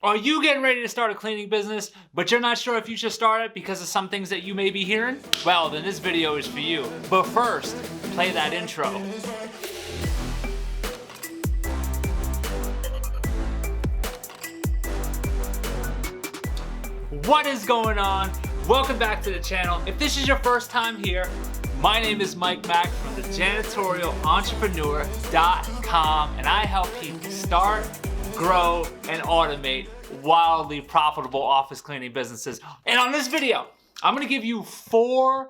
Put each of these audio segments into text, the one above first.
Are you getting ready to start a cleaning business, but you're not sure if you should start it because of some things that you may be hearing? Well, then this video is for you. But first, play that intro. What is going on? Welcome back to the channel. If this is your first time here, my name is Mike Mack from the JanitorialEntrepreneur.com, and I help people start, grow, and automate wildly profitable office cleaning businesses. And on this video, I'm gonna give you 4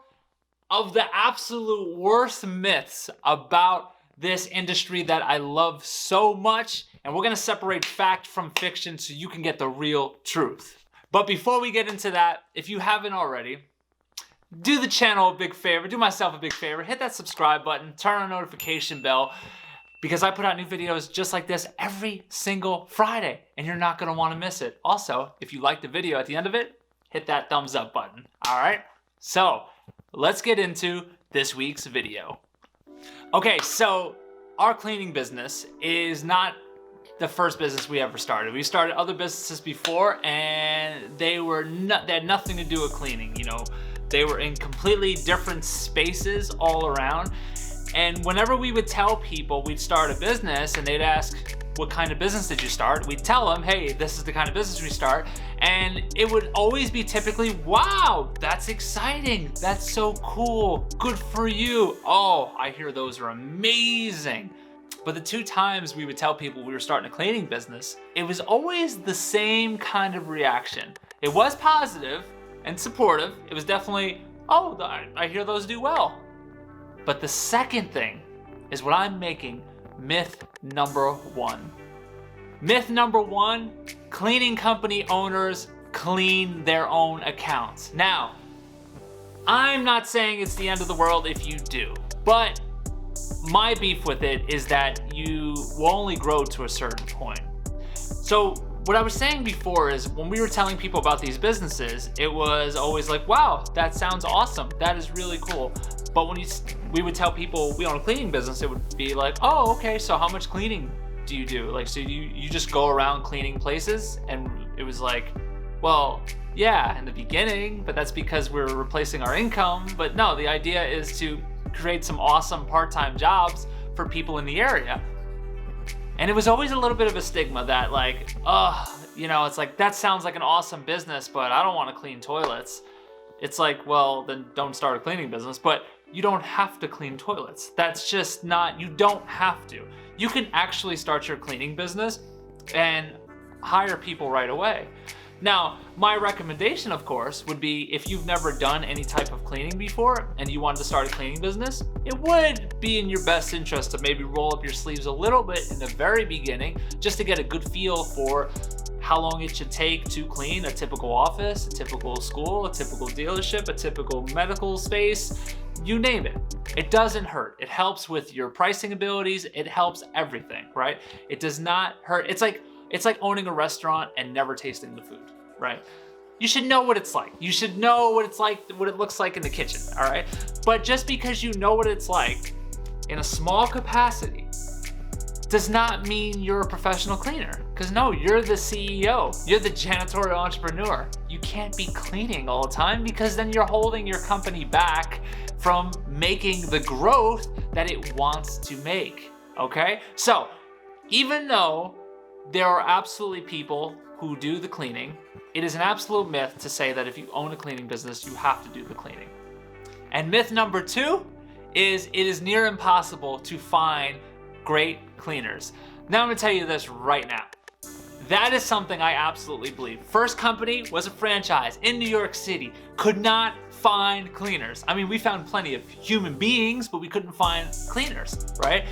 of the absolute worst myths about this industry that I love so much, and we're gonna separate fact from fiction so you can get the real truth. But before we get into that, if you haven't already, do the channel a big favor, do myself a big favor, hit that subscribe button, turn on the notification bell, because I put out new videos just like this every single Friday, and you're not gonna wanna miss it. Also, if you like the video at the end of it, hit that thumbs up button, all right? So, let's get into this week's video. Okay, so our cleaning business is not the first business we ever started. We started other businesses before, and they had nothing to do with cleaning, you know? They were in completely different spaces all around. And whenever we would tell people we'd start a business and they'd ask, what kind of business did you start? We'd tell them, hey, this is the kind of business we start. And it would always be typically, wow, that's exciting. That's so cool. Good for you. Oh, I hear those are amazing. But the 2 times we would tell people we were starting a cleaning business, it was always the same kind of reaction. It was positive and supportive. It was definitely, oh, I hear those do well. But the second thing is what I'm making myth number 1. Myth number 1, cleaning company owners clean their own accounts. Now, I'm not saying it's the end of the world if you do, but my beef with it is that you will only grow to a certain point. So what I was saying before is when we were telling people about these businesses, it was always like, wow, that sounds awesome. That is really cool. But when we would tell people we own a cleaning business, it would be like, oh, okay, so how much cleaning do you do? Like, so you just go around cleaning places? And it was like, well, yeah, in the beginning, but that's because we're replacing our income. But no, the idea is to create some awesome part-time jobs for people in the area. And it was always a little bit of a stigma that like, you know, it's like, that sounds like an awesome business, but I don't want to clean toilets. It's like, well, then don't start a cleaning business, but you don't have to clean toilets. That's just not, you don't have to. You can actually start your cleaning business and hire people right away. Now, my recommendation, of course, would be if you've never done any type of cleaning before and you wanted to start a cleaning business, it would be in your best interest to maybe roll up your sleeves a little bit in the very beginning just to get a good feel for how long it should take to clean a typical office, a typical school, a typical dealership, a typical medical space, you name it. It doesn't hurt. It helps with your pricing abilities. It helps everything, right? It does not hurt. It's like owning a restaurant and never tasting the food, right? You should know what it's like. You should know what it's like, what it looks like in the kitchen, all right? But just because you know what it's like in a small capacity does not mean you're a professional cleaner. Because no, you're the CEO. You're the janitorial entrepreneur. You can't be cleaning all the time because then you're holding your company back from making the growth that it wants to make, okay? So even though there are absolutely people who do the cleaning, it is an absolute myth to say that if you own a cleaning business, you have to do the cleaning. And myth number 2 is it is near impossible to find great cleaners. Now I'm gonna tell you this right now. That is something I absolutely believe. First company was a franchise in New York City, could not find cleaners. I mean, we found plenty of human beings, but we couldn't find cleaners, right?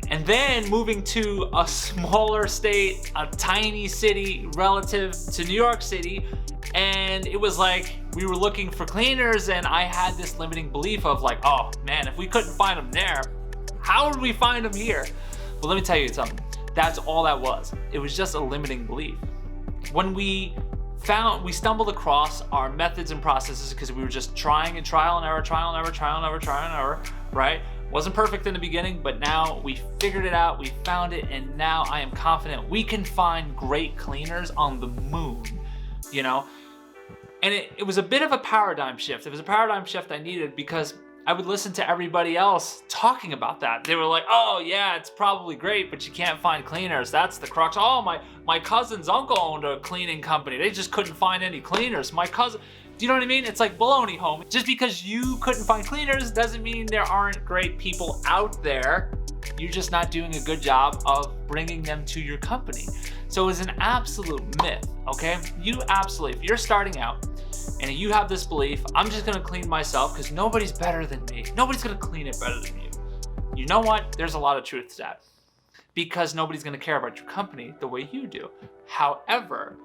And then moving to a smaller state, a tiny city relative to New York City, and it was like we were looking for cleaners, and I had this limiting belief of like, oh man, if we couldn't find them there, how would we find them here? Well, let me tell you something. That's all that was. It was just a limiting belief. When we stumbled across our methods and processes because we were just trying and trial and error, right? Wasn't perfect in the beginning, but now we figured it out, we found it, and now I am confident we can find great cleaners on the moon, you know? And it was a bit of a paradigm shift. It was a paradigm shift I needed because I would listen to everybody else talking about that. They were like, oh yeah, it's probably great, but you can't find cleaners. That's the crux. Oh, my cousin's uncle owned a cleaning company. They just couldn't find any cleaners. My cousin, do you know what I mean? It's like baloney, homie. Just because you couldn't find cleaners doesn't mean there aren't great people out there. You're just not doing a good job of bringing them to your company. So it's an absolute myth, okay? If you're starting out and you have this belief, I'm just gonna clean myself because nobody's better than me. Nobody's gonna clean it better than you. You know what? There's a lot of truth to that because nobody's gonna care about your company the way you do. However,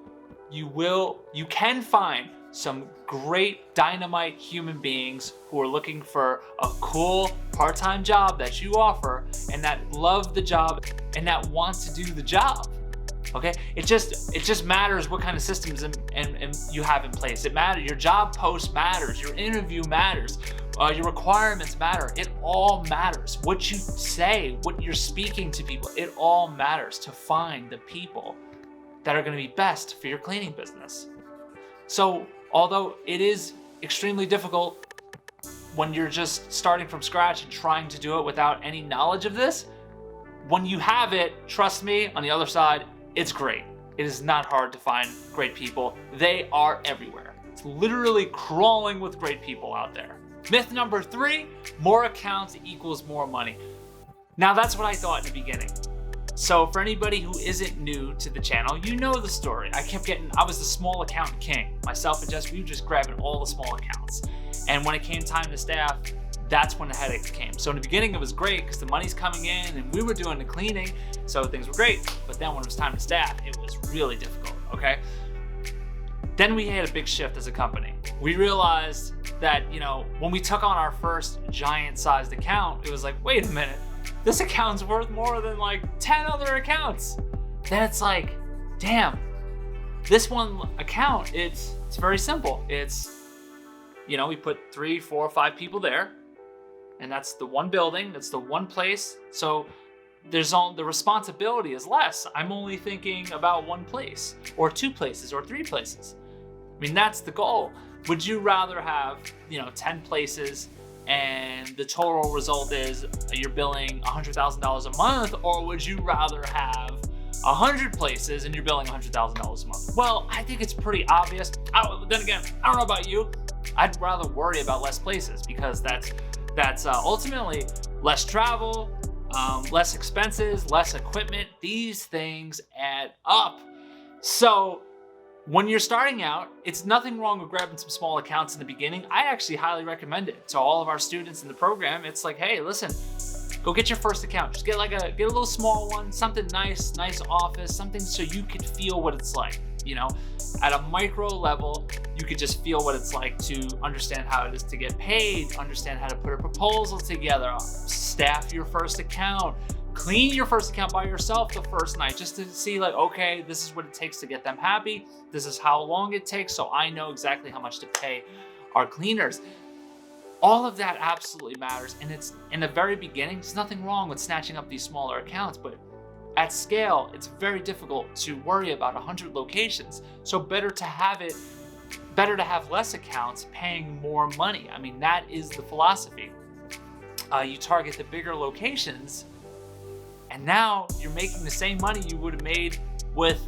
you can find some great dynamite human beings who are looking for a cool part-time job that you offer and that love the job and that want to do the job. Okay, it just matters what kind of systems and you have in place. It matters. Your job post matters. Your interview matters. Your requirements matter. It all matters. What you say, what you're speaking to people, it all matters to find the people that are going to be best for your cleaning business. So, although it is extremely difficult when you're just starting from scratch and trying to do it without any knowledge of this, when you have it, trust me, on the other side, it's great. It is not hard to find great people. They are everywhere. It's literally crawling with great people out there. Myth number 3, more accounts equals more money. Now that's what I thought in the beginning. So for anybody who isn't new to the channel, you know the story. I was the small account king. Myself and Jess, we were just grabbing all the small accounts. And when it came time to staff, that's when the headaches came. So in the beginning, it was great because the money's coming in and we were doing the cleaning, so things were great. But then when it was time to staff, it was really difficult, okay? Then we had a big shift as a company. We realized that, when we took on our first giant sized account, it was like, wait a minute, this account's worth more than like 10 other accounts. Then it's like, damn, this one account, it's very simple. It's, we put 3, 4, 5 people there, and that's the one building, that's the one place. So the responsibility is less. I'm only thinking about one place or 2 places or 3 places. I mean, that's the goal. Would you rather have, 10 places and the total result is you're billing $100,000 a month, or would you rather have 100 places and you're billing $100,000 a month? Well, I think it's pretty obvious. Then again, I don't know about you. I'd rather worry about less places because that's ultimately less travel, less expenses, less equipment. These things add up. So when you're starting out, it's nothing wrong with grabbing some small accounts in the beginning. I actually highly recommend it to all of our students in the program. It's like, hey, listen, go get your first account. Just get a little small one, something nice office, something so you could feel what it's like. At a micro level, you could just feel what it's like to understand how it is to get paid, understand how to put a proposal together, staff your first account, clean your first account by yourself the first night, just to see like, okay, this is what it takes to get them happy. This is how long it takes, so I know exactly how much to pay our cleaners. All of that absolutely matters, and it's in the very beginning, there's nothing wrong with snatching up these smaller accounts, but at scale, it's very difficult to worry about 100 locations. So better to have less accounts paying more money. I mean, that is the philosophy. You target the bigger locations, and now you're making the same money you would have made with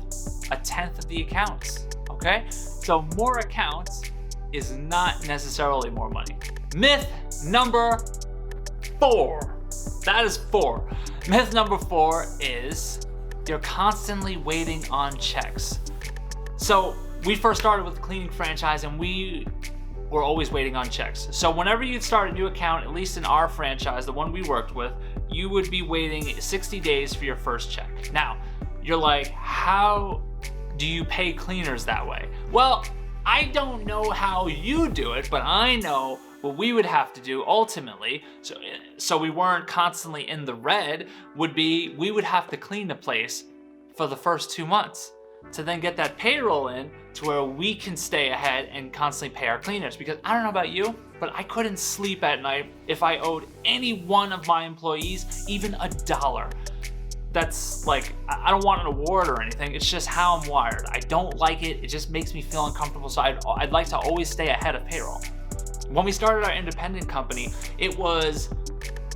1/10 of the accounts, okay? So more accounts is not necessarily more money. Myth number 4. That is 4. Myth number 4 is you're constantly waiting on checks. So we first started with the cleaning franchise and we were always waiting on checks. So whenever you start a new account, at least in our franchise, the one we worked with, you would be waiting 60 days for your first check. Now, you're like, how do you pay cleaners that way? Well, I don't know how you do it, but I know what we would have to do ultimately, so we weren't constantly in the red, would be we would have to clean the place for the first 2 months. to then get that payroll in to where we can stay ahead and constantly pay our cleaners. Because I don't know about you, but I couldn't sleep at night if I owed any one of my employees even $1. That's like, I don't want an award or anything. It's just how I'm wired. I don't like it. It just makes me feel uncomfortable. So I'd like to always stay ahead of payroll. When we started our independent company, it was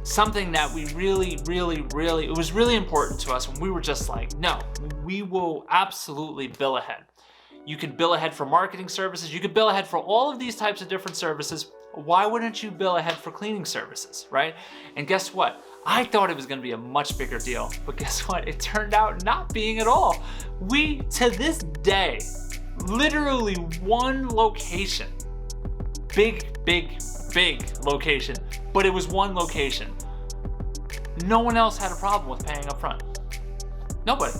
something that we it was really important to us. And we were just like, no, we will absolutely bill ahead. You can bill ahead for marketing services. You could bill ahead for all of these types of different services. Why wouldn't you bill ahead for cleaning services, right? And guess what? I thought it was gonna be a much bigger deal, but guess what? It turned out not being at all. We, to this day, literally one location, big location, but it was one location. No one else had a problem with paying up front. Nobody.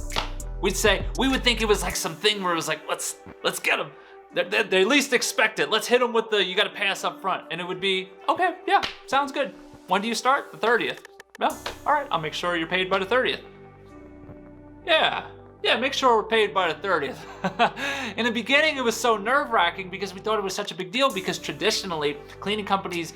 We would think it was like something where it was like, let's get them. They least expect it. Let's hit them with the, you gotta pay us up front. And it would be, okay, yeah, sounds good. When do you start? The 30th. Yeah, all right, I'll make sure you're paid by the 30th. Yeah, make sure we're paid by the 30th. In the beginning, it was so nerve-wracking because we thought it was such a big deal, because traditionally, cleaning companies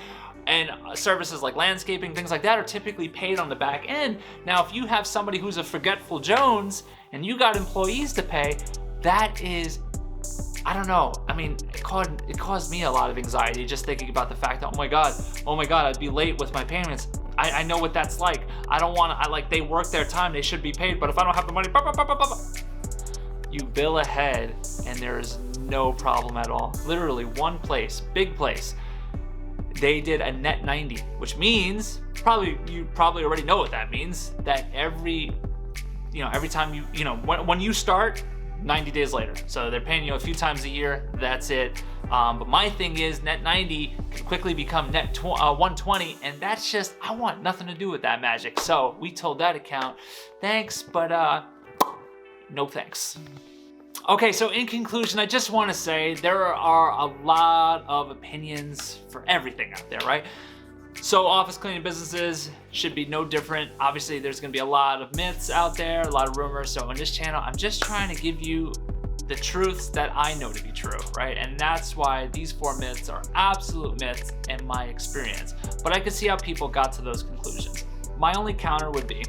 and services like landscaping, things like that, are typically paid on the back end. Now, if you have somebody who's a forgetful Jones and you got employees to pay, that is, I don't know. I mean, it caused me a lot of anxiety just thinking about the fact that, oh my God, I'd be late with my payments. I know what that's like. I don't want to, they work their time, they should be paid, but if I don't have the money, you bill ahead and there is no problem at all. Literally one place, big place, they did a net 90, which means, you probably already know what that means, that every time when you start, 90 days later. So they're paying you a few times a year, that's it. But my thing is, net 90 can quickly become net 120, and that's just, I want nothing to do with that magic. So we told that account, thanks, but no thanks. Okay, so in conclusion, I just want to say there are a lot of opinions for everything out there, right? So office cleaning businesses should be no different. Obviously, there's gonna be a lot of myths out there, a lot of rumors. So on this channel, I'm just trying to give you the truths that I know to be true, right? And that's why these 4 myths are absolute myths in my experience. But I could see how people got to those conclusions. My only counter would be,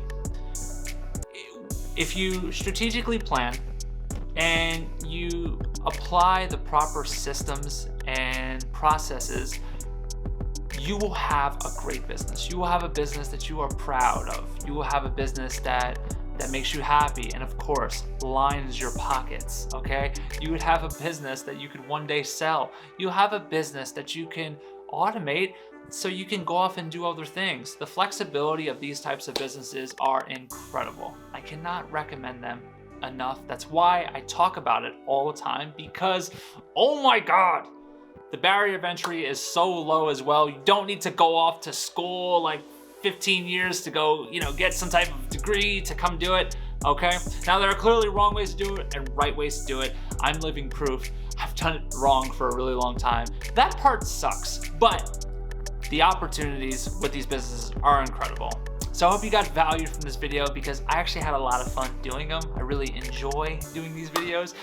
if you strategically plan and you apply the proper systems and processes, you will have a great business. You will have a business that you are proud of. You will have a business that makes you happy, and of course, lines your pockets, okay? You would have a business that you could one day sell. You have a business that you can automate so you can go off and do other things. The flexibility of these types of businesses are incredible. I cannot recommend them enough. That's why I talk about it all the time, because, oh my God, the barrier of entry is so low as well. You don't need to go off to school like 15 years to go, get some type of degree to come do it, okay? Now, there are clearly wrong ways to do it and right ways to do it. I'm living proof. I've done it wrong for a really long time. That part sucks, but the opportunities with these businesses are incredible. So I hope you got value from this video, because I actually had a lot of fun doing them. I really enjoy doing these videos.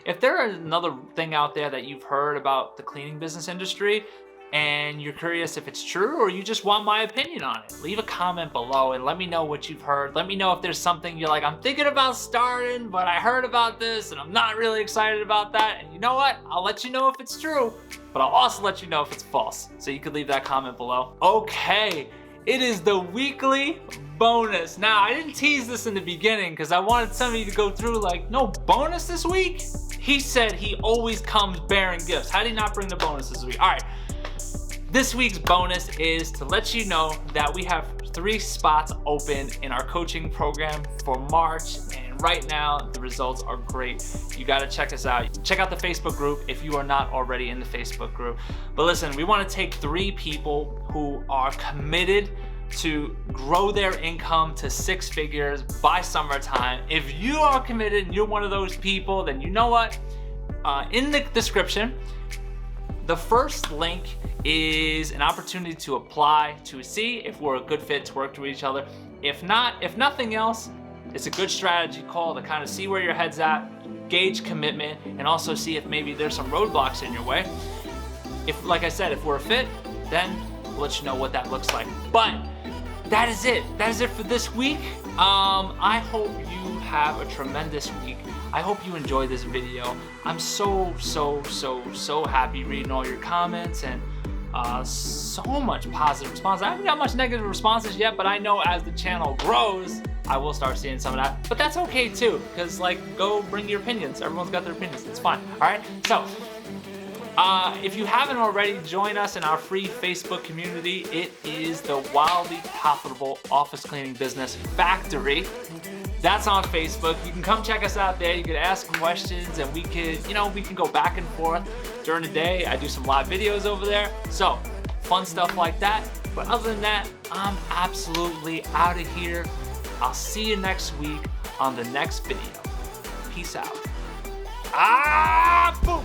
If there is another thing out there that you've heard about the cleaning business industry and you're curious if it's true, or you just want my opinion on it, leave a comment below and let me know what you've heard. Let me know if there's something you're like, I'm thinking about starting, but I heard about this and I'm not really excited about that. And you know what? I'll let you know if it's true, but I'll also let you know if it's false. So you could leave that comment below. Okay. It is the weekly bonus. Now, I didn't tease this in the beginning because I wanted somebody to go through like, no bonus this week? He said he always comes bearing gifts. How did he not bring the bonus this week? All right, this week's bonus is to let you know that we have 3 spots open in our coaching program for March. And right now, the results are great. You gotta check us out. Check out the Facebook group if you are not already in the Facebook group. But listen, we wanna take 3 people who are committed to grow their income to 6 figures by summertime. If you are committed and you're one of those people, then you know what? In the description, the first link is an opportunity to apply to see if we're a good fit to work with each other. If not, if nothing else, It's a good strategy call to kind of see where your head's at, gauge commitment, and also see if maybe there's some roadblocks in your way. If, like I said, if we're a fit, then we'll let you know what that looks like. But that is it. That is it for this week. I hope you have a tremendous week. I hope you enjoyed this video. I'm so happy reading all your comments and so much positive response. I haven't got much negative responses yet, but I know as the channel grows, I will start seeing some of that. But that's okay too, because like, go bring your opinions. Everyone's got their opinions. It's fine. All right. So if you haven't already, join us in our free Facebook community. It is the Wildly Profitable Office Cleaning Business Factory. That's on Facebook. You can come check us out there. You can ask questions and we can go back and forth during the day. I do some live videos over there. So fun stuff like that. But other than that, I'm absolutely out of here. I'll see you next week on the next video. Peace out. Boom.